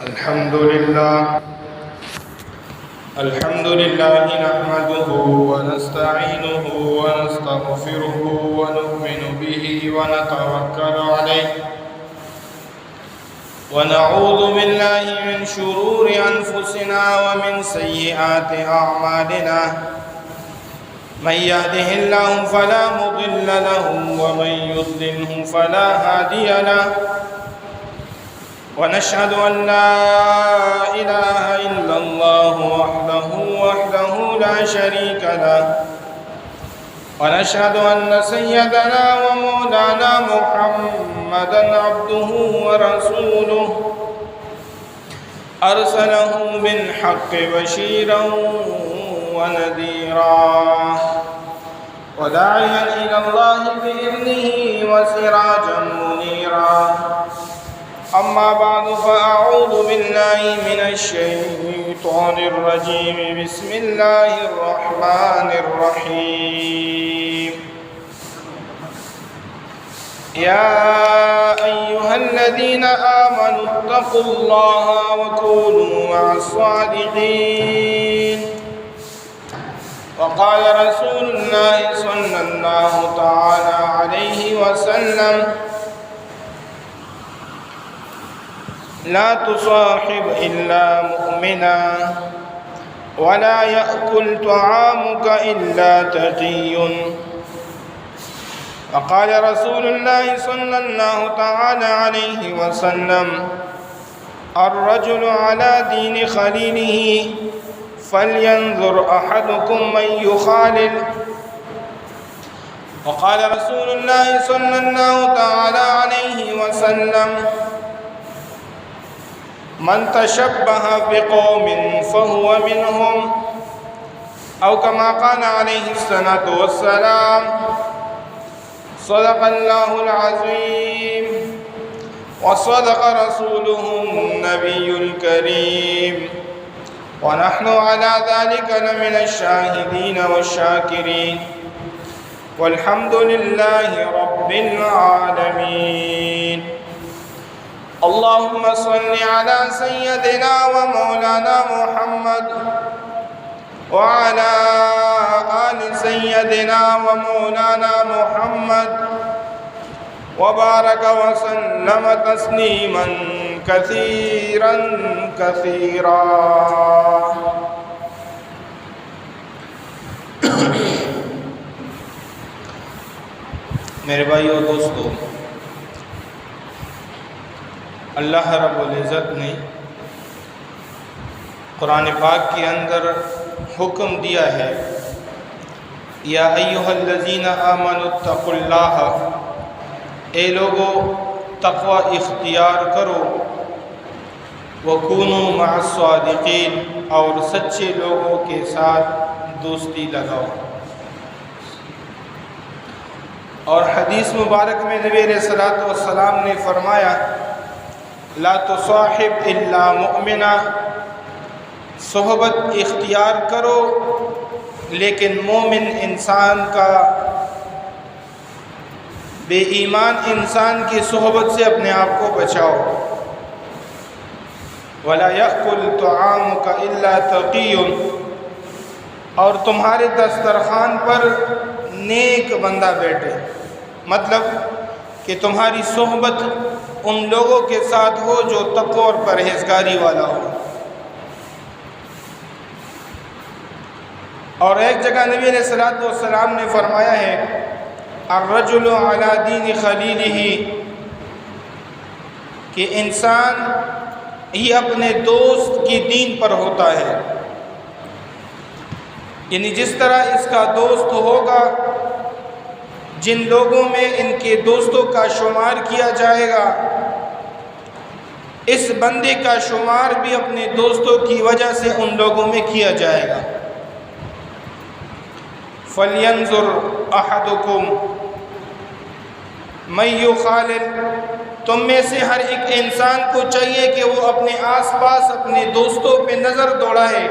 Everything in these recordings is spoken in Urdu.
الحمد لله نحمده ونستعينه ونستغفره ونؤمن به ونتوكل عليه ونعوذ بالله من شرور أنفسنا ومن سيئات أعمالنا من يهده الله فلا مضل له ومن يضلله فلا هادي له ونشهد أن لا إله إلا الله وحده لا شريك له ونشهد أن سيدنا ومولانا محمدا عبده ورسوله أرسله بالحق بشيرا ونذيرا وداعيا إلى الله بإذنه وسراجا منيرا أما بعد فأعوذ بالله من الشيطان الرجيم بسم الله الرحمن الرحيم يا أيها الذين آمنوا اتقوا الله وكونوا مع الصادقين وقال رسول الله صلى الله تعالى عليه وسلم لا تصاحب إلا مؤمنا ولا يأكل طعامك إلا تقي وقال رسول الله صلى الله تعالى عليه وسلم الرجل على دين خليله فلينظر أحدكم من يخالل وقال رسول الله صلى الله تعالى عليه وسلم من تشبه بقوم فهو منهم أو كما قال عليه الصلاة والسلام صدق الله العظيم وصدق رسوله النبي الكريم ونحن على ذلك لمن الشاهدين والشاكرين والحمد لله رب العالمين. اللهم صل على سيدنا ومولانا محمد وعلى آل سيدنا ومولانا محمد وبارك وسلم تسليما كثيرا كثيرا. میرے بھائیو دوستو، اللہ رب العزت نے قرآن پاک کے اندر حکم دیا ہے یا ایھا الذین آمنوا اتقوا اللہ، اے لوگو تقوی اختیار کرو، وکونوا مع الصادقین، اور سچے لوگوں کے ساتھ دوستی لگاؤ. اور حدیث مبارک میں نبی علیہ الصلوۃ والسلام نے فرمایا لا تصاحب الا مؤمنا، صحبت اختیار کرو لیکن مومن انسان کا، بے ایمان انسان کی صحبت سے اپنے آپ کو بچاؤ. ولا يأكل طعامك الا تقي، اور تمہارے دسترخوان پر نیک بندہ بیٹھے، مطلب کہ تمہاری صحبت ان لوگوں کے ساتھ ہو جو تقوی اور پرہیزگاری والا ہو. اور ایک جگہ نبی علیہ الصلوۃ والسلام نے فرمایا ہے الرجل علی دین خلیلہ، کہ انسان ہی اپنے دوست کی دین پر ہوتا ہے. یعنی جس طرح اس کا دوست ہوگا، جن لوگوں میں ان کے دوستوں کا شمار کیا جائے گا، اس بندے کا شمار بھی اپنے دوستوں کی وجہ سے ان لوگوں میں کیا جائے گا. فَلْيَنْظُرْ أَحَدُكُمْ مَنْ يُخَالِلْ، تم میں سے ہر ایک انسان کو چاہیے کہ وہ اپنے آس پاس اپنے دوستوں پہ نظر دوڑائے.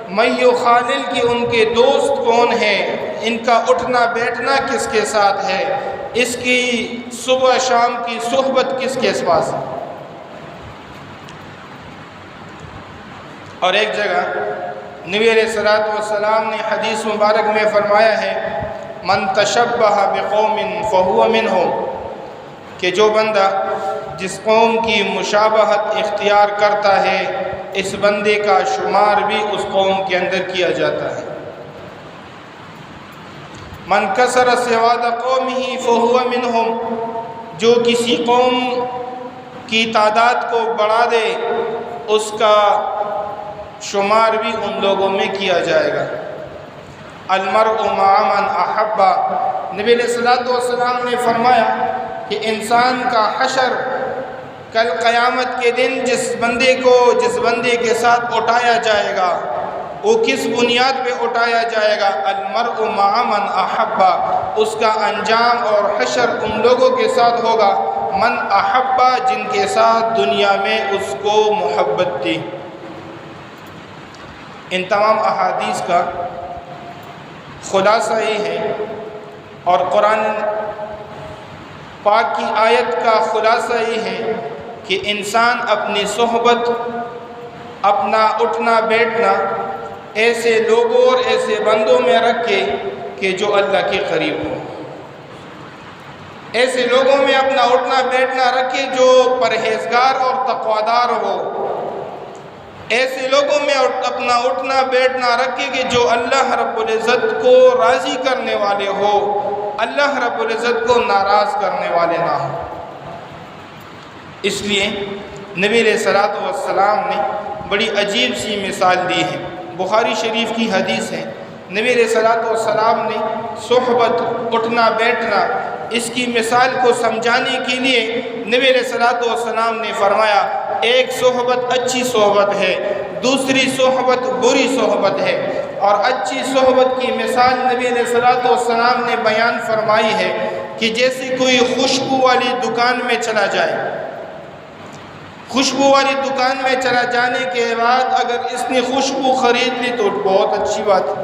مَنْ يُخَالِلْ، کہ ان کے دوست کون ہیں، ان کا اٹھنا بیٹھنا کس کے ساتھ ہے، اس کی صبح شام کی صحبت کس کے پاس ہے. اور ایک جگہ نبی علیہ الصلوۃ والسلام نے حدیث مبارک میں فرمایا ہے من تشبہ بقوم فہو منہم، کہ جو بندہ جس قوم کی مشابہت اختیار کرتا ہے اس بندے کا شمار بھی اس قوم کے اندر کیا جاتا ہے۔ من کثر سواد قومہ فہو منہم، جو کسی قوم کی تعداد کو بڑھا دے اس کا شمار بھی ان لوگوں میں کیا جائے گا۔ المرء مع من احب، نبی علیہ الصلوۃ والسلام نے فرمایا کہ انسان کا حشر کل قیامت کے دن جس بندے کے ساتھ اٹھایا جائے گا وہ کس بنیاد پہ اٹھایا جائے گا؟ المرء مع من احب، اس کا انجام اور حشر ان لوگوں کے ساتھ ہوگا من احب، جن کے ساتھ دنیا میں اس کو محبت تھی۔ ان تمام احادیث کا خلاصہ یہ ہے، اور قرآن پاک کی آیت کا خلاصہ یہ ہے کہ انسان اپنی صحبت، اپنا اٹھنا بیٹھنا ایسے لوگوں اور ایسے بندوں میں رکھے کہ جو اللہ کے قریب ہوں۔ ایسے لوگوں میں اپنا اٹھنا بیٹھنا رکھے جو پرہیزگار اور تقوادار ہو۔ ایسے لوگوں میں اپنا اٹھنا بیٹھنا رکھے کہ جو اللہ رب العزت کو راضی کرنے والے ہو، اللہ رب العزت کو ناراض کرنے والے نہ ہوں۔ اس لیے نبی علیہ الصلوۃ والسلام نے بڑی عجیب سی مثال دی ہے، بخاری شریف کی حدیث ہے۔ نبی علیہ الصلوۃ والسلام نے صحبت، اٹھنا بیٹھنا، اس کی مثال کو سمجھانے کے لیے نبی علیہ الصلوۃ والسلام نے فرمایا ایک صحبت اچھی صحبت ہے، دوسری صحبت بری صحبت ہے۔ اور اچھی صحبت کی مثال نبی علیہ الصلوۃ والسلام نے بیان فرمائی ہے کہ جیسے کوئی خوشبو والی دکان میں چلا جائے، خوشبو والی دکان میں چلا جانے کے بعد اگر اس نے خوشبو خرید لی تو بہت اچھی بات ہے،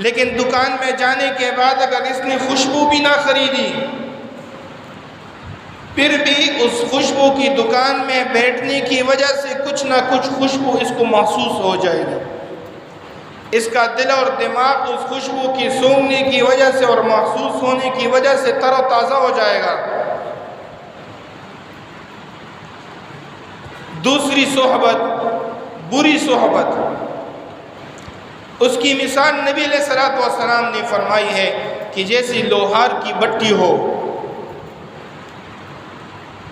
لیکن دکان میں جانے کے بعد اگر اس نے خوشبو بھی نہ خریدی پھر بھی اس خوشبو کی دکان میں بیٹھنے کی وجہ سے کچھ نہ کچھ خوشبو اس کو محسوس ہو جائے گی۔ اس کا دل اور دماغ اس خوشبو کی سونگنے کی وجہ سے اور محسوس ہونے کی وجہ سے تر و تازہ ہو جائے گا۔ دوسری صحبت بری صحبت، اس کی مثال نبی علیہ الصلوۃ والسلام نے فرمائی ہے کہ جیسی لوہار کی بٹی ہو،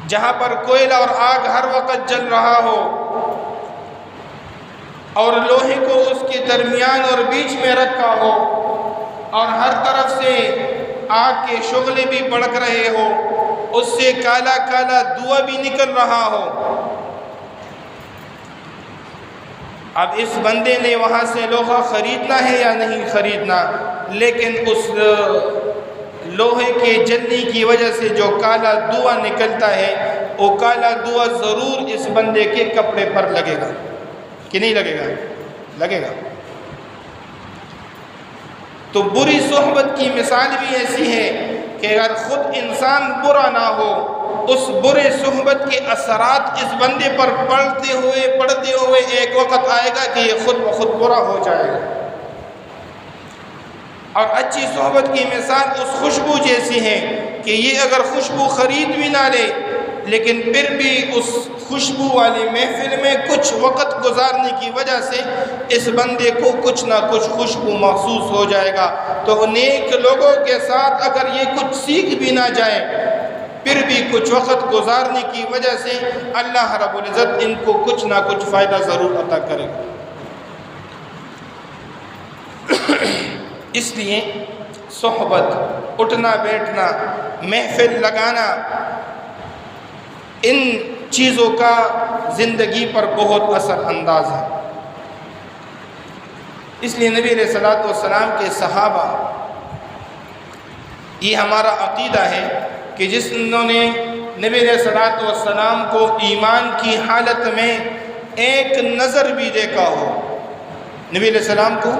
جہاں پر کوئلہ اور آگ ہر وقت جل رہا ہو اور لوہے کو اس کے درمیان اور بیچ میں رکھا ہو اور ہر طرف سے آگ کے شعلے بھی بھڑک رہے ہو، اس سے کالا کالا دھواں بھی نکل رہا ہو۔ اب اس بندے نے وہاں سے لوہا خریدنا ہے یا نہیں خریدنا، لیکن اس لوہے کے جلنے کی وجہ سے جو کالا دھواں نکلتا ہے وہ کالا دھواں ضرور اس بندے کے کپڑے پر لگے گا کہ نہیں لگے گا؟ لگے گا۔ تو بری صحبت کی مثال بھی ایسی ہے کہ اگر خود انسان برا نہ ہو، اس برے صحبت کے اثرات اس بندے پر پڑتے ہوئے ایک وقت آئے گا کہ یہ خود بخود برا ہو جائے گا۔ اور اچھی صحبت کی مثال اس خوشبو جیسی ہے کہ یہ اگر خوشبو خرید بھی نہ لے لیکن پھر بھی اس خوشبو والی محفل میں کچھ وقت گزارنے کی وجہ سے اس بندے کو کچھ نہ کچھ خوشبو محسوس ہو جائے گا۔ تو نیک لوگوں کے ساتھ اگر یہ کچھ سیکھ بھی نہ جائے پھر بھی کچھ وقت گزارنے کی وجہ سے اللہ رب العزت ان کو کچھ نہ کچھ فائدہ ضرور عطا کرے گا۔ اس لیے صحبت، اٹھنا بیٹھنا، محفل لگانا، ان چیزوں کا زندگی پر بہت اثر انداز ہے۔ اس لیے نبی علیہ الصلوۃ والسلام کے صحابہ، یہ ہمارا عقیدہ ہے کہ جنہوں نے نبی علیہ الصلوۃ والسلام کو ایمان کی حالت میں ایک نظر بھی دیکھا ہو، نبی علیہ السلام کو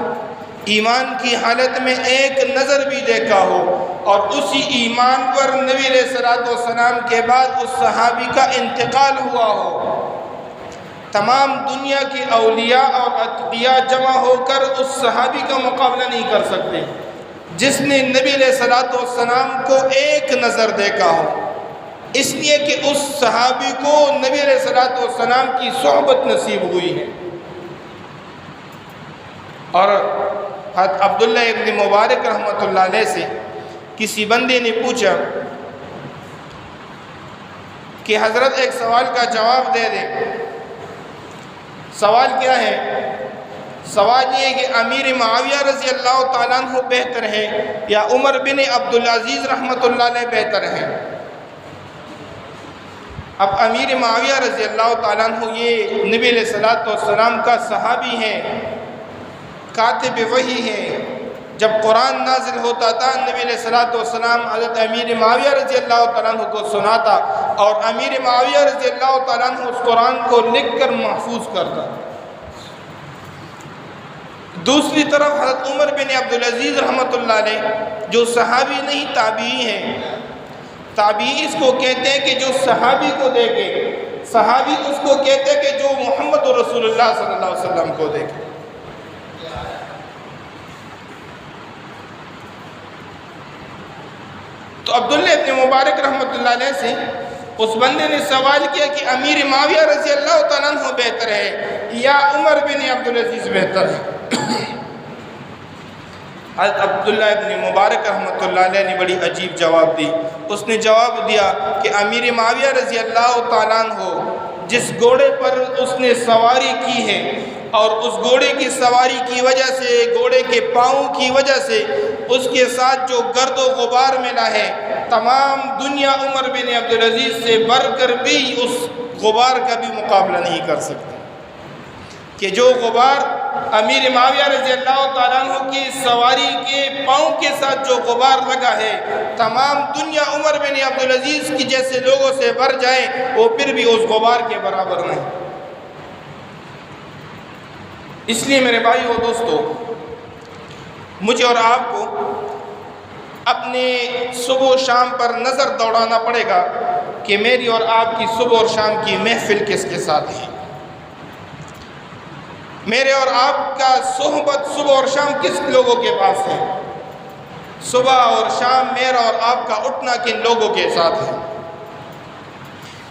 ایمان کی حالت میں ایک نظر بھی دیکھا ہو اور اسی ایمان پر نبی علیہ الصلوۃ والسلام کے بعد اس صحابی کا انتقال ہوا ہو، تمام دنیا کے اولیاء اور اتقیاء جمع ہو کر اس صحابی کا مقابلہ نہیں کر سکتے جس نے نبی علیہ الصلوۃ والسلام کو ایک نظر دیکھا ہو، اس لیے کہ اس صحابی کو نبی علیہ الصلوۃ والسلام کی صحبت نصیب ہوئی ہے۔ اور حضرت عبداللہ ابن مبارک رحمۃ اللہ علیہ سے کسی بندے نے پوچھا کہ حضرت ایک سوال کا جواب دے دیں۔ سوال کیا ہے؟ سوال یہ ہے کہ امیر معاویہ رضی اللہ تعالیٰ عنہ بہتر ہے یا عمر بن عبدالعزیز رحمۃ اللہ علیہ بہتر ہے؟ اب امیر معاویہ رضی اللہ تعالیٰ عنہ یہ نبی علیہ الصلوۃ والسلام کا صحابی ہے، کاتب وحی ہے۔ جب قرآن نازل ہوتا تھا نبی علیہ الصلوۃ والسلام حضرت امیر معاویہ رضی اللہ تعالیٰ عنہ کو سناتا اور امیر معاویہ رضی اللہ تعالیٰ عنہ اس قرآن کو لکھ کر محفوظ کرتا۔ دوسری طرف حضرت عمر بن عبدالعزیز رحمۃ اللہ علیہ جو صحابی نہیں تابعی ہیں، تابعی اس کو کہتے ہیں کہ جو صحابی کو دیکھے، صحابی اس کو کہتے ہیں کہ جو محمد رسول اللہ صلی اللہ علیہ وسلم کو دیکھے۔ تو عبداللہ ابن مبارک رحمۃ اللہ علیہ سے اس بندے نے سوال کیا کہ امیر معاویہ رضی اللہ تعالیٰ عنہ بہتر ہے یا عمر بن عبدالعزیز بہتر ہے؟ حضرت عبداللہ ابن مبارک رحمۃ اللہ علیہ نے بڑی عجیب جواب دی۔ اس نے جواب دیا کہ امیر معاویہ رضی اللہ تعالیٰ عنہ جس گھوڑے پر اس نے سواری کی ہے اور اس گھوڑے کی سواری کی وجہ سے، گھوڑے کے پاؤں کی وجہ سے اس کے ساتھ جو گرد و غبار ملا ہے، تمام دنیا عمر بن عبدالعزیز سے بڑھ کر بھی اس غبار کا بھی مقابلہ نہیں کر سکتی۔ کہ جو غبار امیر معاویہ رضی اللہ تعالیٰ عنہ کی سواری کے پاؤں کے ساتھ جو غبار لگا ہے، تمام دنیا عمر بن عبدالعزیز کی جیسے لوگوں سے بھر جائے وہ پھر بھی اس غبار کے برابر نہیں۔ اس لیے میرے بھائی و دوستو، مجھے اور آپ کو اپنے صبح و شام پر نظر دوڑانا پڑے گا کہ میری اور آپ کی صبح اور شام کی محفل کس کے ساتھ ہے، میرے اور آپ کا صحبت صبح اور شام کس لوگوں کے پاس ہے، صبح اور شام میرا اور آپ کا اٹھنا کن لوگوں کے ساتھ ہے۔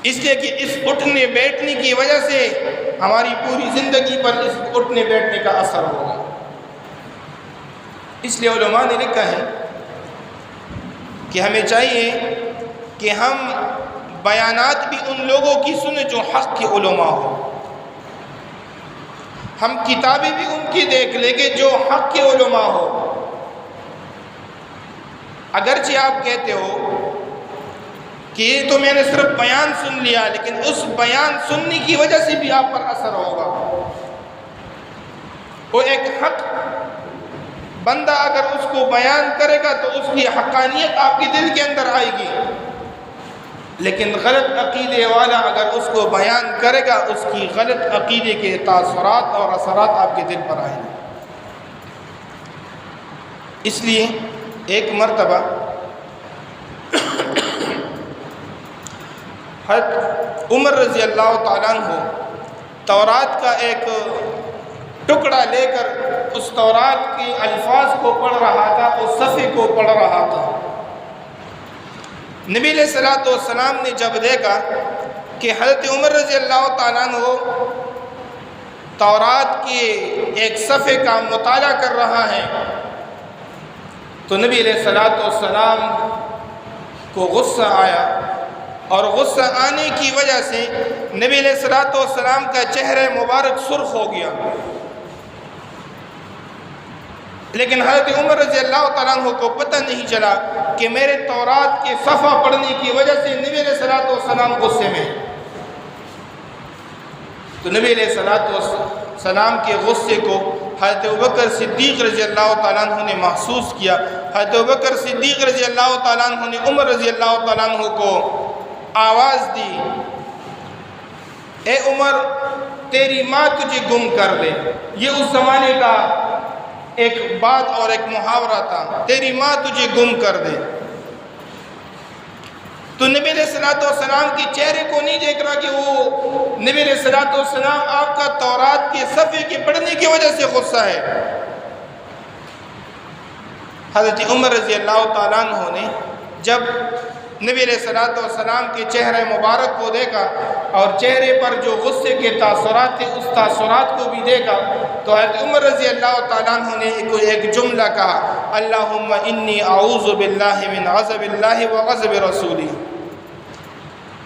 اس لیے کہ اس اٹھنے بیٹھنے کی وجہ سے ہماری پوری زندگی پر اس اٹھنے بیٹھنے کا اثر ہوگا۔ اس لیے علماء نے لکھا ہے کہ ہمیں چاہیے کہ ہم بیانات بھی ان لوگوں کی سنیں جو حق کے علماء ہوں، ہم کتابیں بھی ان کی دیکھ لیں کہ جو حق کے علماء ہو۔ اگرچہ آپ کہتے ہو کہ یہ تو میں نے صرف بیان سن لیا، لیکن اس بیان سننے کی وجہ سے بھی آپ پر اثر ہوگا۔ وہ ایک حق بندہ اگر اس کو بیان کرے گا تو اس کی حقانیت آپ کے دل کے اندر آئے گی، لیکن غلط عقیدے والا اگر اس کو بیان کرے گا اس کی غلط عقیدے کے تاثرات اور اثرات آپ کے دل پر آئیں گے۔ اس لیے ایک مرتبہ حضرت عمر رضی اللہ تعالیٰ عنہ تورات کا ایک ٹکڑا لے کر اس تورات کے الفاظ کو پڑھ رہا تھا، اس صفحے کو پڑھ رہا تھا۔ نبی علیہ الصلوۃ والسلام نے جب دیکھا کہ حضرت عمر رضی اللہ تعالیٰ عنہ تورات کے ایک صفحے کا مطالعہ کر رہا ہے تو نبی علیہ الصلوۃ والسلام کو غصہ آیا، اور غصہ آنے کی وجہ سے نبی علیہ الصلوۃ والسلام کا چہرہ مبارک سرخ ہو گیا۔ لیکن حضرت عمر رضی اللہ تعالیٰ عنہ کو پتہ نہیں چلا کہ میرے تورات کے صفحہ پڑھنے کی وجہ سے نبی علیہ الصلوۃ والسلام غصے میں۔ تو نبی علیہ الصلوۃ والسلام کے غصے کو حضرت ابوبکر صدیق رضی اللہ تعالیٰ عنہ نے محسوس کیا۔ حضرت ابوبکر صدیق رضی اللہ تعالیٰ عنہ نے عمر رضی اللہ تعالیٰ عنہ کو آواز دی، اے عمر تیری ماں تجھے گم کر دے۔ یہ اس زمانے کا ایک بات اور ایک محاورہ تھا، تیری ماں تجھے گم کر دے۔ تو نبی علیہ الصلوۃ والسلام کے چہرے کو نہیں دیکھ رہا کہ وہ نبی علیہ السلام آپ کا تورات کے صفحے کے پڑھنے کی وجہ سے غصہ ہے۔ حضرت عمر رضی اللہ تعالیٰ عنہ نے جب نبی علیہ السلام کے چہرے مبارک کو دیکھا اور چہرے پر جو غصے کے تاثرات تھے اس تاثرات کو بھی دیکھا تو حضرت عمر رضی اللہ تعالیٰ عنہ نے ایک جملہ کہا، اللہم انی اعوذ باللہ من غضب اللہ و غضب رسولی،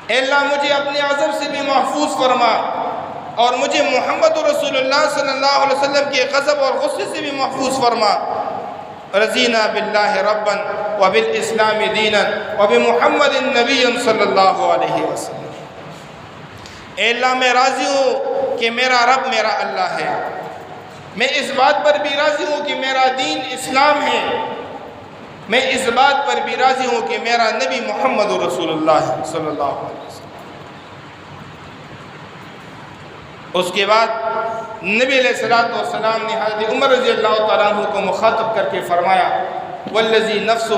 اے اللہ مجھے اپنے غضب سے بھی محفوظ فرما اور مجھے محمد رسول اللہ صلی اللہ علیہ وسلم کے غضب اور غصے سے بھی محفوظ فرما۔ رضینا باللہ ربا وبالاسلام دینا وبمحمد نبی صلی اللہ علیہ وسلم، اے اللہ میں راضی ہوں کہ میرا رب میرا اللہ ہے، میں اس بات پر بھی راضی ہوں کہ میرا دین اسلام ہے، میں اس بات پر بھی راضی ہوں کہ میرا نبی محمد رسول اللہ صلی اللہ علیہ وسلم۔ اس کے بعد نبی علیہ السلام نے حضرت عمر رضی اللہ تعالیٰ عنہ کو مخاطب کر کے فرمایا، والذی نفس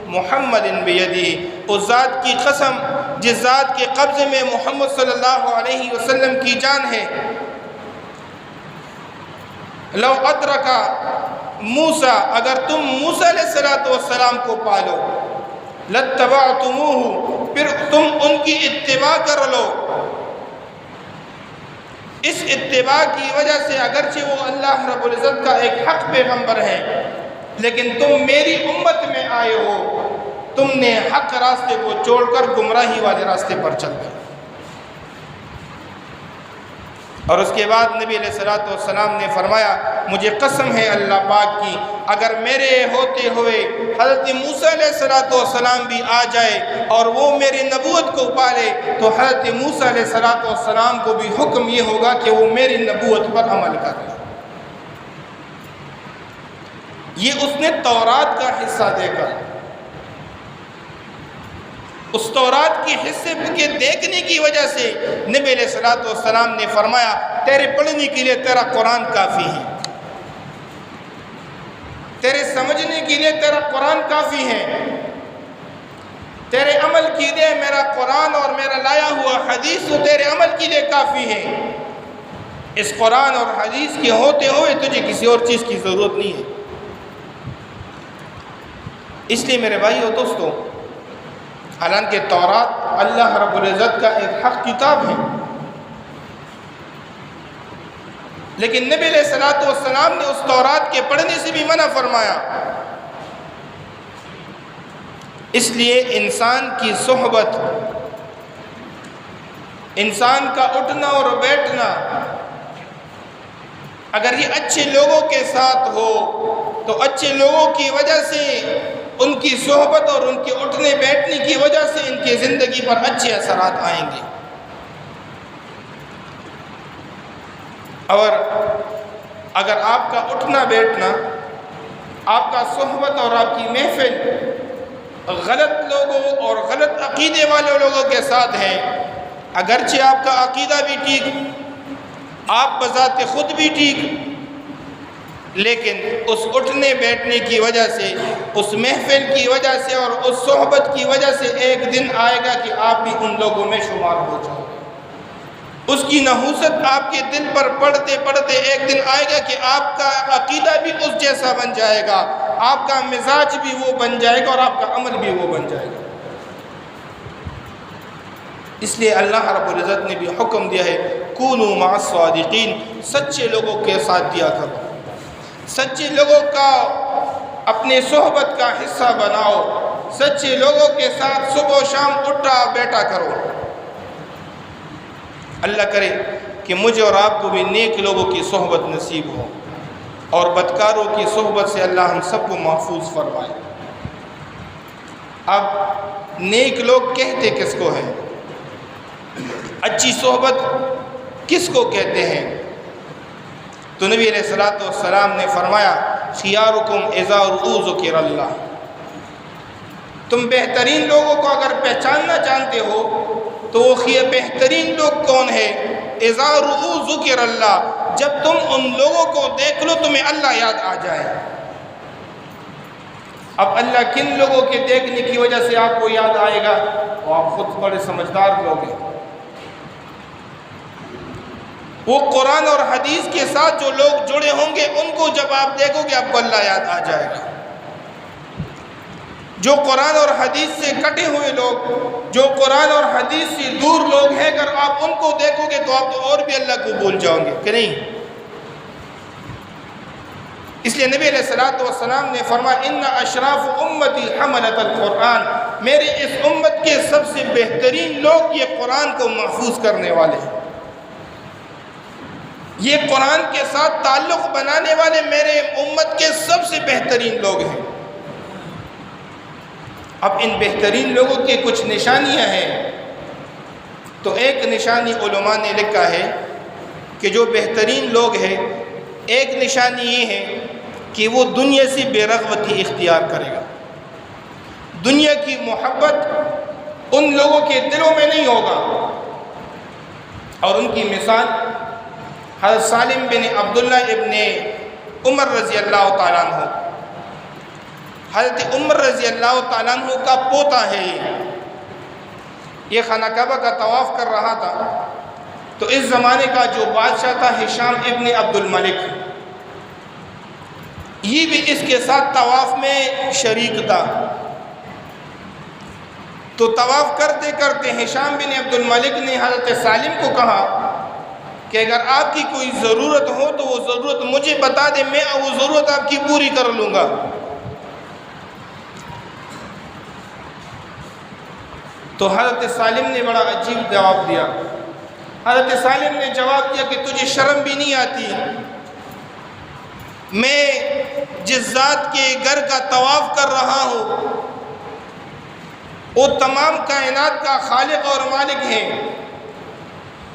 محمد بیدہ، اس ذات کی قسم جس ذات کے قبضے میں محمد صلی اللہ علیہ وسلم کی جان ہے، لو ادرکا موسیٰ، اگر تم موسیٰ علیہ السلام کو پالو، لاتبعتموہ، پھر تم ان کی اتباع کر لو۔ اس اتباع کی وجہ سے اگرچہ وہ اللہ رب العزت کا ایک حق پیغمبر ہے لیکن تم میری امت میں آئے ہو، تم نے حق راستے کو چھوڑ کر گمراہی والے راستے پر چل گئے۔ اور اس کے بعد نبی علیہ السلام نے فرمایا، مجھے قسم ہے اللہ پاک کی، اگر میرے ہوتے ہوئے حضرت موسیٰ علیہ السلام بھی آ جائے اور وہ میری نبوت کو پالے تو حضرت موسیٰ علیہ السلام کو بھی حکم یہ ہوگا کہ وہ میری نبوت پر عمل کر لیں۔ یہ اس نے تورات کا حصہ دیکھا، اس تورات کے حصے کے دیکھنے کی وجہ سے نبی علیہ السلام نے فرمایا، تیرے پڑھنے کے لیے تیرا قرآن کافی ہے، تیرے سمجھنے کے لیے تیرا قرآن کافی ہے، تیرے عمل کے لیے میرا قرآن اور میرا لایا ہوا حدیث تو تیرے عمل کے لیے کافی ہے۔ اس قرآن اور حدیث کے ہوتے ہوئے تجھے کسی اور چیز کی ضرورت نہیں ہے۔ اس لیے میرے بھائی اور دوستو، حالانکہ تورات اللہ رب العزت کا ایک حق کتاب ہے، لیکن نبی علیہ السلام نے اس تورات کے پڑھنے سے بھی منع فرمایا۔ اس لیے انسان کی صحبت، انسان کا اٹھنا اور بیٹھنا اگر یہ اچھے لوگوں کے ساتھ ہو تو اچھے لوگوں کی وجہ سے، ان کی صحبت اور ان کے اٹھنے بیٹھنے کی وجہ سے ان کی زندگی پر اچھے اثرات آئیں گے۔ اور اگر آپ کا اٹھنا بیٹھنا، آپ کا صحبت اور آپ کی محفل غلط لوگوں اور غلط عقیدے والے لوگوں کے ساتھ ہے، اگرچہ آپ کا عقیدہ بھی ٹھیک، آپ بذات خود بھی ٹھیک، لیکن اس اٹھنے بیٹھنے کی وجہ سے، اس محفل کی وجہ سے اور اس صحبت کی وجہ سے ایک دن آئے گا کہ آپ بھی ان لوگوں میں شمار ہو جاؤ گے۔ اس کی نحوست آپ کے دل پر پڑھتے پڑھتے ایک دن آئے گا کہ آپ کا عقیدہ بھی اس جیسا بن جائے گا، آپ کا مزاج بھی وہ بن جائے گا اور آپ کا عمل بھی وہ بن جائے گا۔ اس لیے اللہ رب العزت نے بھی حکم دیا ہے، کونوا مع الصادقین، سچے لوگوں کے ساتھ دیا کرو، سچے لوگوں کا اپنے صحبت کا حصہ بناؤ، سچے لوگوں کے ساتھ صبح و شام اٹھا بیٹھا کرو۔ اللہ کرے کہ مجھے اور آپ کو بھی نیک لوگوں کی صحبت نصیب ہو اور بدکاروں کی صحبت سے اللہ ہم سب کو محفوظ فرمائے۔ اب نیک لوگ کہتے کس کو ہیں؟ اچھی صحبت کس کو کہتے ہیں؟ تو نبی علیہ السلام نے فرمایا، خیارکم اذا رؤوا ذکر اللہ، تم بہترین لوگوں کو اگر پہچاننا چاہتے ہو تو وہ بہترین لوگ کون ہے؟ اذا رؤوا ذکر اللہ، جب تم ان لوگوں کو دیکھ لو تمہیں اللہ یاد آ جائے۔ اب اللہ کن لوگوں کے دیکھنے کی وجہ سے آپ کو یاد آئے گا؟ وہ آپ خود بڑے سمجھدار لوگ ہیں۔ وہ قرآن اور حدیث کے ساتھ جو لوگ جڑے ہوں گے ان کو جب آپ دیکھو گے آپ کو اللہ یاد آ جائے گا. جو قرآن اور حدیث سے کٹے ہوئے لوگ، جو قرآن اور حدیث سے دور لوگ ہیں، اگر آپ ان کو دیکھو گے تو آپ تو اور بھی اللہ کو بھول جاؤ گے کہ نہیں. اس لیے نبی علیہ الصلوۃ والسلام نے فرمایا ان اشراف امتی حملۃ القرآن، میری اس امت کے سب سے بہترین لوگ یہ قرآن کو محفوظ کرنے والے ہیں، یہ قرآن کے ساتھ تعلق بنانے والے میرے امت کے سب سے بہترین لوگ ہیں. اب ان بہترین لوگوں کے کچھ نشانیاں ہیں. تو ایک نشانی علماء نے لکھا ہے کہ جو بہترین لوگ ہیں، ایک نشانی یہ ہے کہ وہ دنیا سے بے رغبتی اختیار کرے گا. دنیا کی محبت ان لوگوں کے دلوں میں نہیں ہوگا. اور ان کی مثال حضرت سالم بن عبداللہ ابن عمر رضی اللہ تعالیٰ عنہ، حضرت عمر رضی اللہ تعالیٰ عنہ کا پوتا ہے. یہ خانہ کعبہ کا طواف کر رہا تھا تو اس زمانے کا جو بادشاہ تھا ہشام ابن عبد الملک، یہ بھی اس کے ساتھ طواف میں شریک تھا. تو طواف کرتے کرتے ہشام بن عبد الملک نے حضرت سالم کو کہا کہ اگر آپ کی کوئی ضرورت ہو تو وہ ضرورت مجھے بتا دیں، میں وہ ضرورت آپ کی پوری کر لوں گا. تو حضرت سالم نے بڑا عجیب جواب دیا. حضرت سالم نے جواب دیا کہ تجھے شرم بھی نہیں آتی؟ میں جس ذات کے گھر کا طواف کر رہا ہوں وہ تمام کائنات کا خالق اور مالک ہے،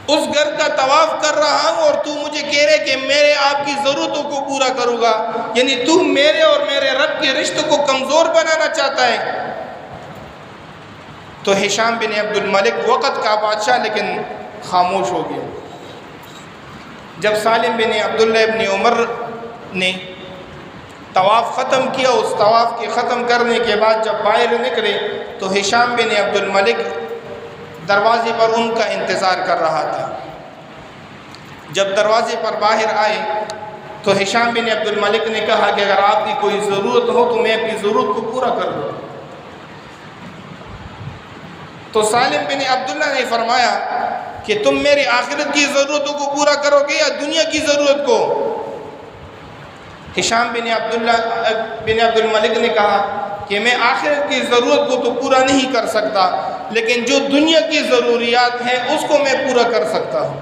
اس گھر کا طواف کر رہا ہوں اور تو مجھے کہہ رہے کہ میرے آپ کی ضرورتوں کو پورا کروں گا، یعنی تو میرے اور میرے رب کے رشتے کو کمزور بنانا چاہتا ہے. تو ہشام بن عبد الملک وقت کا بادشاہ لیکن خاموش ہو گیا. جب سالم بن عبداللہ ابن عمر نے طواف ختم کیا، اس طواف کے ختم کرنے کے بعد جب باہر نکلے تو ہشام بن عبد الملک دروازے پر ان کا انتظار کر رہا تھا. جب دروازے پر باہر آئے تو ہشام بن عبد الملک نے کہا کہ اگر آپ کی کوئی ضرورت ہو تو میں اپنی ضرورت کو پورا کر دوں. تو سالم بن عبداللہ نے فرمایا کہ تم میری آخرت کی ضرورتوں کو پورا کرو گے یا دنیا کی ضرورت کو؟ ہشام بن عبد الملک نے کہا کہ میں آخرت کی ضرورت کو تو پورا نہیں کر سکتا، لیکن جو دنیا کی ضروریات ہیں اس کو میں پورا کر سکتا ہوں.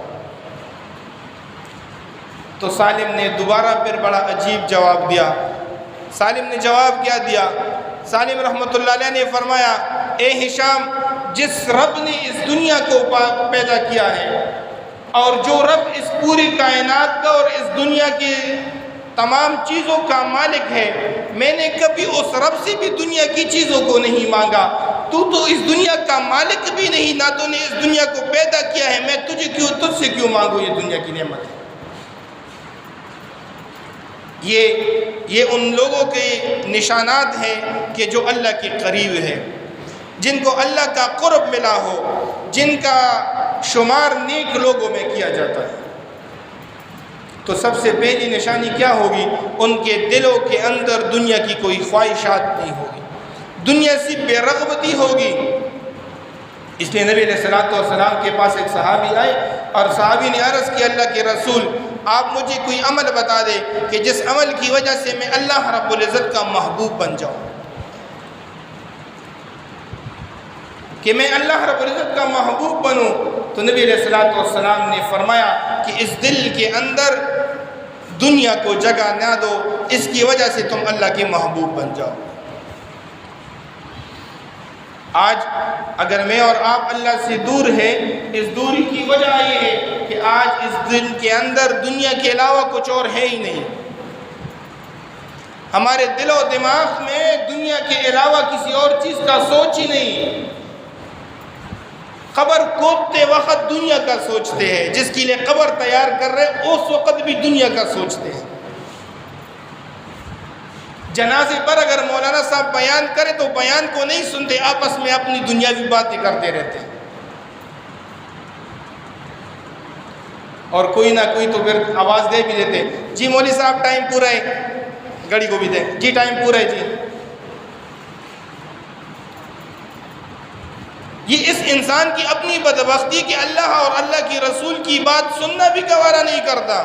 تو سالم نے دوبارہ پھر بڑا عجیب جواب دیا. سالم نے جواب کیا دیا؟ سالم رحمۃ اللہ علیہ نے فرمایا اے ہشام، جس رب نے اس دنیا کو پیدا کیا ہے اور جو رب اس پوری کائنات کا اور اس دنیا کی تمام چیزوں کا مالک ہے، میں نے کبھی اس رب سے بھی دنیا کی چیزوں کو نہیں مانگا. تو اس دنیا کا مالک بھی نہیں، نہ تو نے اس دنیا کو پیدا کیا ہے، میں تجھ سے کیوں مانگوں یہ دنیا کی نعمت ہے. یہ ان لوگوں کے نشانات ہیں کہ جو اللہ کے قریب ہے، جن کو اللہ کا قرب ملا ہو، جن کا شمار نیک لوگوں میں کیا جاتا ہے. تو سب سے پہلی نشانی کیا ہوگی؟ ان کے دلوں کے اندر دنیا کی کوئی خواہشات نہیں ہوگی، دنیا سے بے رغبتی ہوگی. اس لیے نبی علیہ الصلوۃ والسلام کے پاس ایک صحابی آئے اور صحابی نے عرض کی اللہ کے رسول آپ مجھے کوئی عمل بتا دیں کہ جس عمل کی وجہ سے میں اللہ رب العزت کا محبوب بن جاؤں، کہ میں اللہ رب العزت کا محبوب بنوں. تو نبی علیہ الصلوۃ والسلام نے فرمایا کہ اس دل کے اندر دنیا کو جگہ نہ دو، اس کی وجہ سے تم اللہ کے محبوب بن جاؤ. آج اگر میں اور آپ اللہ سے دور ہیں، اس دوری کی وجہ یہ ہے کہ آج اس دل کے اندر دنیا کے علاوہ کچھ اور ہے ہی نہیں. ہمارے دل و دماغ میں دنیا کے علاوہ کسی اور چیز کا سوچ ہی نہیں. قبر کھودتے وقت دنیا کا سوچتے ہیں، جس کے لیے قبر تیار کر رہے اس وقت بھی دنیا کا سوچتے ہیں. جنازے پر اگر مولانا صاحب بیان کرے تو بیان کو نہیں سنتے، آپس میں اپنی دنیاوی باتیں کرتے رہتے ہیں. اور کوئی نہ کوئی تو پھر آواز دے بھی دیتے، جی مولوی صاحب ٹائم پورا ہے، گھڑی کو بھی دیں، جی ٹائم پورا ہے جی۔ یہ اس انسان کی اپنی بدبختی کہ اللہ اور اللہ کی رسول کی بات سننا بھی گوارا نہیں کرتا۔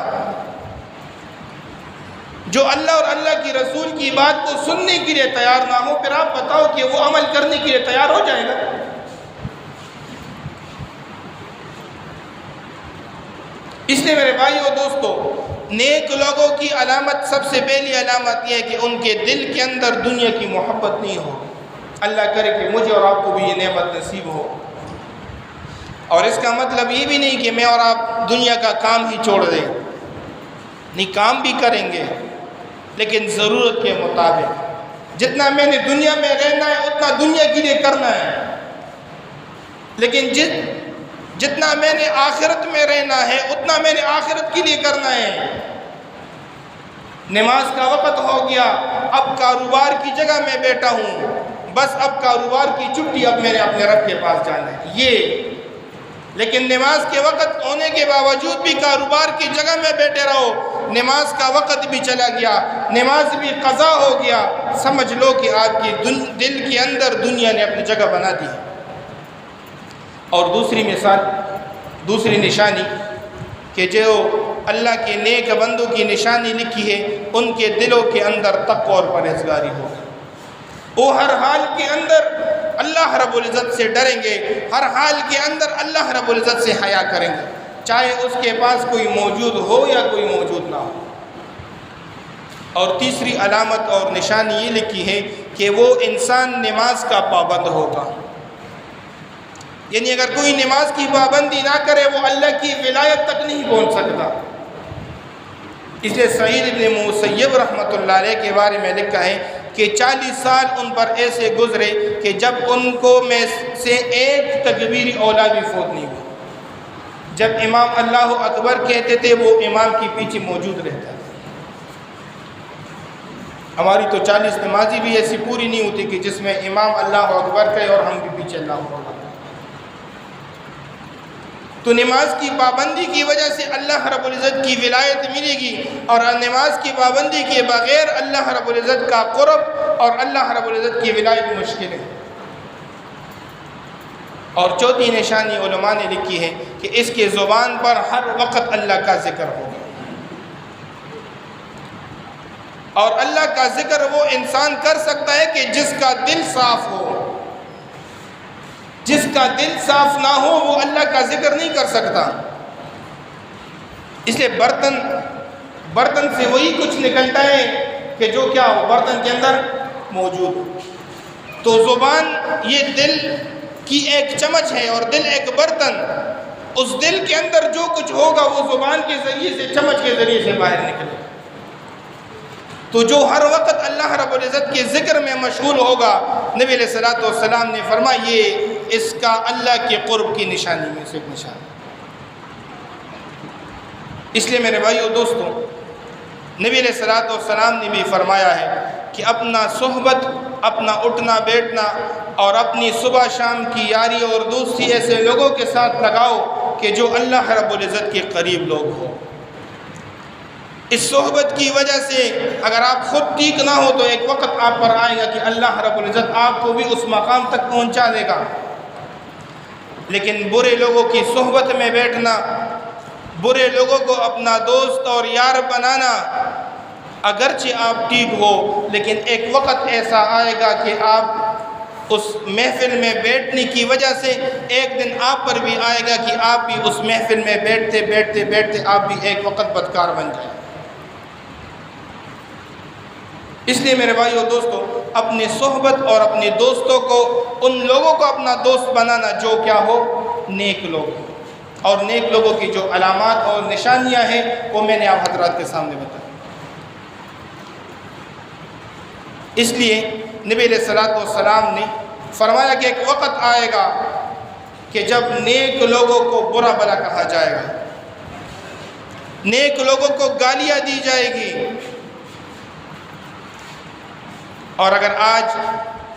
جو اللہ اور اللہ کی رسول کی بات کو سننے کے لیے تیار نہ ہو، پھر آپ بتاؤ کہ وہ عمل کرنے کے لیے تیار ہو جائے گا؟ اس لیے میرے بھائی اور دوستو، نیک لوگوں کی علامت، سب سے پہلی علامت یہ ہے کہ ان کے دل کے اندر دنیا کی محبت نہیں ہو۔ اللہ کرے کہ مجھے اور آپ کو بھی یہ نعمت نصیب ہو۔ اور اس کا مطلب یہ بھی نہیں کہ میں اور آپ دنیا کا کام ہی چھوڑ دیں، نہیں، کام بھی کریں گے لیکن ضرورت کے مطابق۔ جتنا میں نے دنیا میں رہنا ہے اتنا دنیا کے لیے کرنا ہے، لیکن جتنا میں نے آخرت میں رہنا ہے اتنا میں نے آخرت کے لیے کرنا ہے۔ نماز کا وقت ہو گیا، اب کاروبار کی جگہ میں بیٹھا ہوں، بس اب کاروبار کی چھٹی، اب میں نے اپنے رب کے پاس جانا ہے، یہ۔ لیکن نماز کے وقت ہونے کے باوجود بھی کاروبار کی جگہ میں بیٹھے رہو، نماز کا وقت بھی چلا گیا، نماز بھی قضا ہو گیا، سمجھ لو کہ آپ کی دل کے اندر دنیا نے اپنی جگہ بنا دی ہے۔ اور دوسری مثال، دوسری نشانی کہ جو اللہ کے نیک بندوں کی نشانی لکھی ہے، ان کے دلوں کے اندر تقوی اور پرہیزگاری ہوگی۔ وہ ہر حال کے اندر اللہ رب العزت سے ڈریں گے، ہر حال کے اندر اللہ رب العزت سے حیا کریں گے، چاہے اس کے پاس کوئی موجود ہو یا کوئی موجود نہ ہو۔ اور تیسری علامت اور نشانی یہ لکھی ہے کہ وہ انسان نماز کا پابند ہوگا۔ یعنی اگر کوئی نماز کی پابندی نہ کرے وہ اللہ کی ولایت تک نہیں پہنچ سکتا۔ اس لیے سعید ابن مسیب رحمۃ اللہ علیہ کے بارے میں لکھا ہے کہ 40 سال ان پر ایسے گزرے کہ جب ان کو میں سے ایک تکبیر اولیٰ بھی فوت نہیں ہوئی۔ جب امام اللہ اکبر کہتے تھے وہ امام کے پیچھے موجود رہتا تھا۔ ہماری تو 40 نمازی بھی ایسی پوری نہیں ہوتی کہ جس میں امام اللہ اکبر کہے اور ہم بھی پیچھے اللہ اکبر۔ تو نماز کی پابندی کی وجہ سے اللہ رب العزت کی ولایت ملے گی، اور نماز کی پابندی کے بغیر اللہ رب العزت کا قرب اور اللہ رب العزت کی ولایت مشکل ہے۔ اور چوتھی نشانی علماء نے لکھی ہے کہ اس کے زبان پر ہر وقت اللہ کا ذکر ہوگا۔ اور اللہ کا ذکر وہ انسان کر سکتا ہے کہ جس کا دل صاف ہو۔ جس کا دل صاف نہ ہو وہ اللہ کا ذکر نہیں کر سکتا۔ اس لیے برتن سے وہی کچھ نکلتا ہے کہ جو کیا ہو برتن کے اندر موجود ہو۔ تو زبان یہ دل کی ایک چمچ ہے اور دل ایک برتن، اس دل کے اندر جو کچھ ہوگا وہ زبان کے ذریعے سے، چمچ کے ذریعے سے باہر نکلے۔ تو جو ہر وقت اللہ رب العزت کے ذکر میں مشغول ہوگا، نبی علیہ الصلوۃ والسلام نے فرمایا یہ اس کا اللہ کے قرب کی نشانی میں سے ایک نشانی۔ اس لیے میرے بھائیو دوستو، نبی علیہ الصلوۃ والسلام نے بھی فرمایا ہے کہ اپنا صحبت، اپنا اٹھنا بیٹھنا اور اپنی صبح شام کی یاری اور دوستی ایسے لوگوں کے ساتھ لگاؤ کہ جو اللہ رب العزت کے قریب لوگ ہوں۔ اس صحبت کی وجہ سے اگر آپ خود ٹھیک نہ ہو تو ایک وقت آپ پر آئے گا کہ اللہ رب العزت آپ کو بھی اس مقام تک پہنچا دے گا۔ لیکن برے لوگوں کی صحبت میں بیٹھنا، برے لوگوں کو اپنا دوست اور یار بنانا، اگرچہ آپ ٹھیک ہو لیکن ایک وقت ایسا آئے گا کہ آپ اس محفل میں بیٹھنے کی وجہ سے ایک دن آپ پر بھی آئے گا کہ آپ بھی اس محفل میں بیٹھتے بیٹھتے بیٹھتے آپ بھی ایک وقت بدکار بن جائیں۔ اس لیے میرے بھائیو دوستو، اپنی صحبت اور اپنے دوستوں کو، ان لوگوں کو اپنا دوست بنانا جو کیا ہو نیک لوگ ہیں۔ اور نیک لوگوں کی جو علامات اور نشانیاں ہیں وہ میں نے آپ حضرات کے سامنے بتائی۔ اس لیے نبی علیہ الصلوۃ والسلام نے فرمایا کہ ایک وقت آئے گا کہ جب نیک لوگوں کو برا بھلا کہا جائے گا، نیک لوگوں کو گالیاں دی جائے گی۔ اور اگر آج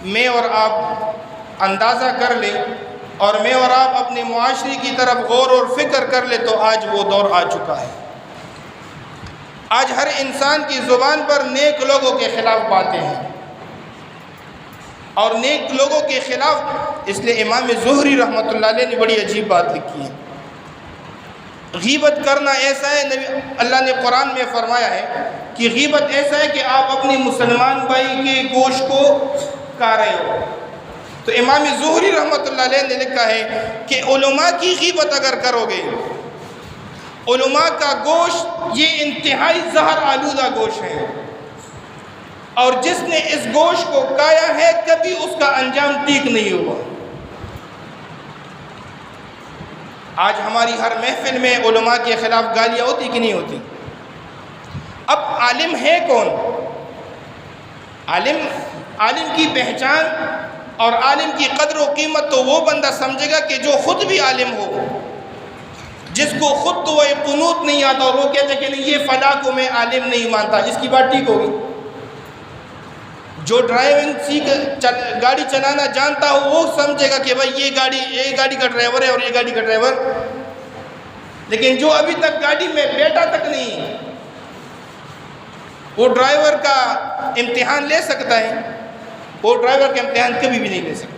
میں اور آپ اندازہ کر لیں اور میں اور آپ اپنے معاشرے کی طرف غور اور فکر کر لے تو آج وہ دور آ چکا ہے۔ آج ہر انسان کی زبان پر نیک لوگوں کے خلاف باتیں ہیں، اور نیک لوگوں کے خلاف، اس لیے امام زہری رحمۃ اللہ علیہ نے بڑی عجیب بات لکھی ہے۔ غیبت کرنا ایسا ہے، اللہ نے قرآن میں فرمایا ہے کہ غیبت ایسا ہے کہ آپ اپنے مسلمان بھائی کے گوشت کو کھا رہے ہو۔ تو امام زہری رحمۃ اللہ علیہ نے لکھا ہے کہ علماء کی غیبت اگر کرو گے، علماء کا گوشت یہ انتہائی زہر آلودہ گوشت ہے، اور جس نے اس گوشت کو کھایا ہے کبھی اس کا انجام ٹھیک نہیں ہوا۔ آج ہماری ہر محفل میں علماء کے خلاف گالیاں ہوتی کہ نہیں ہوتی؟ اب عالم ہے کون؟ عالم کی پہچان اور عالم کی قدر و قیمت تو وہ بندہ سمجھے گا کہ جو خود بھی عالم ہو، جس کو خود تو وہ قنوت نہیں آتا اور وہ کہتے کہ نہیں یہ فلاں کو میں عالم نہیں مانتا، اس کی بات ٹھیک ہوگی۔ جو ڈرائیونگ گاڑی چلانا جانتا ہو وہ سمجھے گا کہ بھائی یہ گاڑی کا ڈرائیور ہے اور یہ گاڑی کا ڈرائیور، لیکن جو ابھی تک گاڑی میں بیٹھا تک نہیں، وہ ڈرائیور کا امتحان لے سکتا ہے؟ وہ ڈرائیور کا امتحان کبھی بھی نہیں لے سکتا۔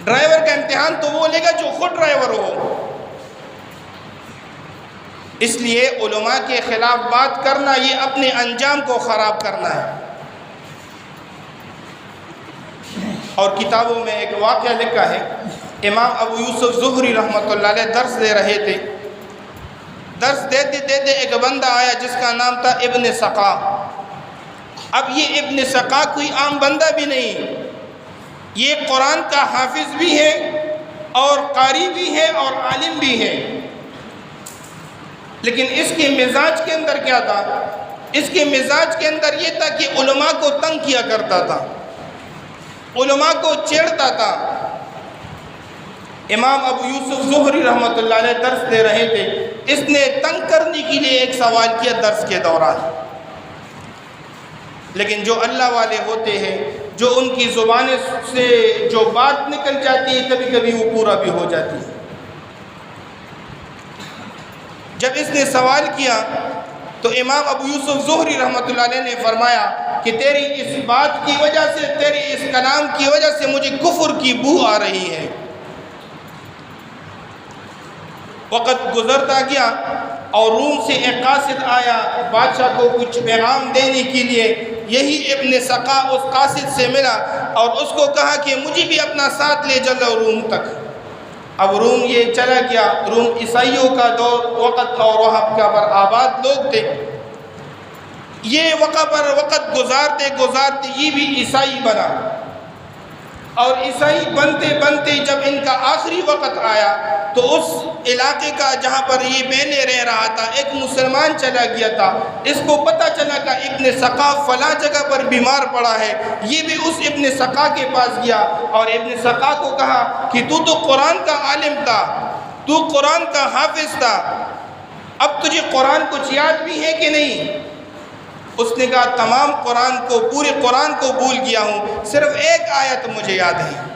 ڈرائیور کا امتحان تو وہ لے گا جو خود ڈرائیور ہو۔ اس لیے علماء کے خلاف بات کرنا یہ اپنے انجام کو خراب کرنا ہے۔ اور کتابوں میں ایک واقعہ لکھا ہے، امام ابو یوسف زہری رحمۃ اللہ علیہ درس دے رہے تھے، درس دیتے دیتے ایک بندہ آیا جس کا نام تھا ابن سقا۔ اب یہ ابن سقا کوئی عام بندہ بھی نہیں، یہ قرآن کا حافظ بھی ہے اور قاری بھی ہے اور عالم بھی ہے، لیکن اس کے مزاج کے اندر کیا تھا؟ اس کے مزاج کے اندر یہ تھا کہ علماء کو تنگ کیا کرتا تھا، علماء کو چھیڑتا تھا۔ امام ابو یوسف زہری رحمۃ اللہ علیہ درس دے رہے تھے، اس نے تنگ کرنے کے لیے ایک سوال کیا درس کے دوران، لیکن جو اللہ والے ہوتے ہیں، جو ان کی زبان سے جو بات نکل جاتی ہے کبھی کبھی وہ پورا بھی ہو جاتی ہے۔ جب اس نے سوال کیا تو امام ابو یوسف زہری رحمۃ اللہ علیہ نے فرمایا کہ تیری اس بات کی وجہ سے، تیری اس کلام کی وجہ سے مجھے کفر کی بو آ رہی ہے۔ وقت گزرتا گیا اور روم سے ایک قاصد آیا بادشاہ کو کچھ پیغام دینے کے لیے۔ یہی ابن سقا اس قاصد سے ملا اور اس کو کہا کہ مجھے بھی اپنا ساتھ لے چلو روم تک۔ اب روم یہ چلا گیا، روم عیسائیوں کا دور وقت اور وہاں پر آباد لوگ تھے۔ یہ وقت گزارتے گزارتے یہ بھی عیسائی بنا، اور عیسائی بنتے بنتے جب ان کا آخری وقت آیا تو اس علاقے کا جہاں پر یہ پہلے رہ رہا تھا ایک مسلمان چلا گیا تھا۔ اس کو پتہ چلا کہ ابن سقا فلاں جگہ پر بیمار پڑا ہے، یہ بھی اس ابن سقا کے پاس گیا اور ابن سقا کو کہا کہ تو قرآن کا عالم تھا، تو قرآن کا حافظ تھا، اب تجھے قرآن کچھ یاد بھی ہے کہ نہیں؟ اس نے کہا تمام قرآن کو، پورے قرآن کو بھول گیا ہوں، صرف ایک آیت مجھے یاد ہے۔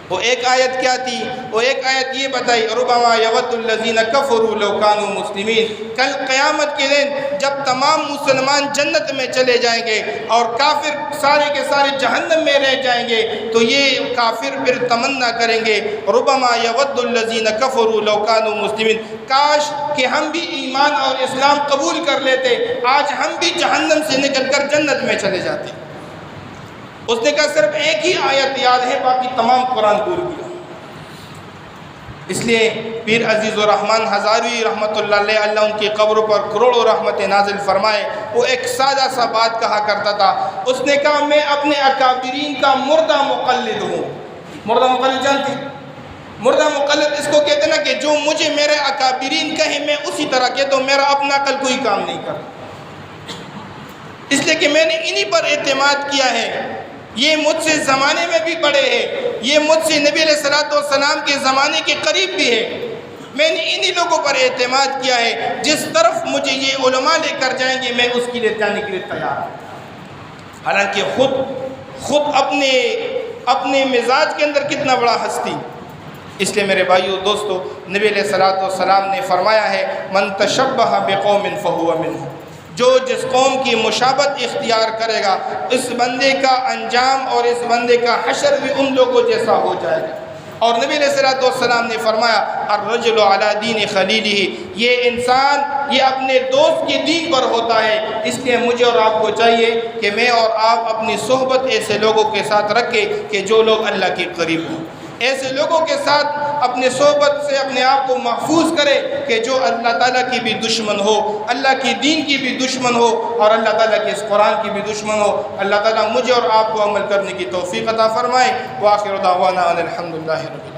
وہ ایک آیت کیا تھی؟ وہ ایک آیت یہ بتائی، ربما یود الذین کفروا لو کانوا مسلمین۔ کل قیامت کے دن جب تمام مسلمان جنت میں چلے جائیں گے اور کافر سارے کے سارے جہنم میں رہ جائیں گے تو یہ کافر پھر تمنا کریں گے، ربما یود الذین کفروا لو کانوا مسلمین، کاش کہ ہم بھی ایمان اور اسلام قبول کر لیتے، آج ہم بھی جہنم سے نکل کر جنت میں چلے جاتے۔ اس نے کہا صرف ایک ہی آیت یاد ہے، باقی تمام قرآن بھول گیا۔ اس لیے پیر عزیز الرحمن ہزاروی رحمۃ اللہ علیہ، اللہ ان کی قبر پر کروڑوں رحمت نازل فرمائے، وہ ایک سادہ سا بات کہا کرتا تھا۔ اس نے کہا میں اپنے اکابرین کا مردہ مقلد ہوں۔ مردہ مقلد جانتے ہیں؟ مردہ مقلد اس کو کہتے ہیں نا کہ جو مجھے میرے اکابرین کہیں میں اسی طرح کہتا ہوں، میرا اپنا عقل کوئی کام نہیں کرتا، اس لیے کہ میں نے انہی پر اعتماد کیا ہے۔ یہ مجھ سے زمانے میں بھی بڑے ہیں، یہ مجھ سے نبی علیہ الصلوۃ والسلام کے زمانے کے قریب بھی ہے، میں نے انہی لوگوں پر اعتماد کیا ہے، جس طرف مجھے یہ علماء لے کر جائیں گے میں اس کے لیے جانے کے لیے تیار ہوں۔ حالانکہ خود اپنے اپنے مزاج کے اندر کتنا بڑا ہستی. اس لیے میرے بھائیو دوستو، نبی علیہ الصلوۃ والسلام نے فرمایا ہے من تشبہ بقوم فہو منہم، جو جس قوم کی مشابہت اختیار کرے گا اس بندے کا انجام اور اس بندے کا حشر بھی ان لوگوں جیسا ہو جائے گا. اور نبی علیہ الصلوۃ والسلام نے فرمایا الرجل علی دین خلیلہ، یہ انسان یہ اپنے دوست کے دین پر ہوتا ہے. اس لیے مجھے اور آپ کو چاہیے کہ میں اور آپ اپنی صحبت ایسے لوگوں کے ساتھ رکھیں کہ جو لوگ اللہ کے قریب ہوں. ایسے لوگوں کے ساتھ اپنے صحبت سے اپنے آپ کو محفوظ کرے کہ جو اللہ تعالیٰ کی بھی دشمن ہو، اللہ کی دین کی بھی دشمن ہو، اور اللہ تعالیٰ کے اس قرآن کی بھی دشمن ہو. اللہ تعالیٰ مجھے اور آپ کو عمل کرنے کی توفیق عطا فرمائے. وآخر دعوانا ان الحمد للہ رب العالمین.